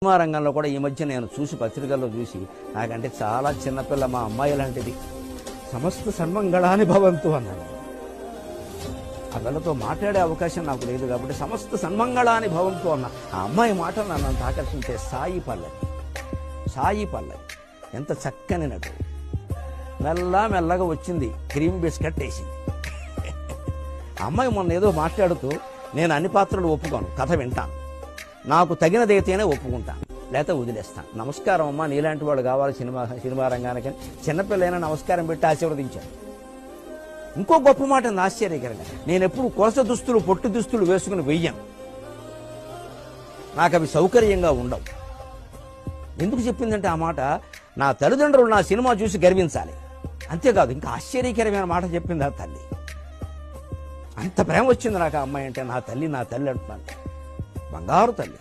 Cinema రంగంలో కూడా ఈ మధ్య నేను చూసి పత్రికల్లో చూసి నాకంటే చాలా చిన్నపిల్ల మా అమ్మాయి లాంటిది సమస్త సన్మంగళాని భవంతు అన్నాడు. ఆ పిల్లతో మాట్లాడే అవకాశం నాకు లేదు కాబట్టి సమస్త సన్మంగళాని భవంతు అన్న ఆ అమ్మాయి మాట నన్ను అంత ఆకర్షించే సాయి పల్లవి ఎంత చక్కని నటు. మెల్లగా వచ్చింది, క్రీమ్ బిస్కెట్ వేసింది. ఆ అమ్మాయి మొన్న ఏదో మాట్లాడుతూ నేను అన్ని పాత్రలు ఒప్పుకోను, కథ వింటాను, నాకు తగినదైతేనే ఒప్పుకుంటాను, లేకపోతే వదిలేస్తాను. నమస్కారం అమ్మా, నీలాంటి వాళ్ళు కావాలి సినిమా రంగానికి. చిన్నపిల్లైనా నమస్కారం పెట్టి ఆశీర్వదించాను. ఇంకో గొప్ప మాట ఆశ్చర్యకరంగా, నేను ఎప్పుడు కొలస దుస్తులు పొట్టు దుస్తులు వేసుకుని వెయ్యను, నాకు అవి సౌకర్యంగా ఉండవు. ఎందుకు చెప్పిందంటే ఆ మాట, నా తల్లిదండ్రులు నా సినిమా చూసి గర్వించాలి. అంతేకాదు ఇంకా ఆశ్చర్యకరమైన మాట చెప్పింది ఆ తల్లి. అంత ప్రేమ వచ్చింది నాకు ఆ అమ్మాయి అంటే. నా తల్లి అంటున్నాను, బంగారు తల్లి.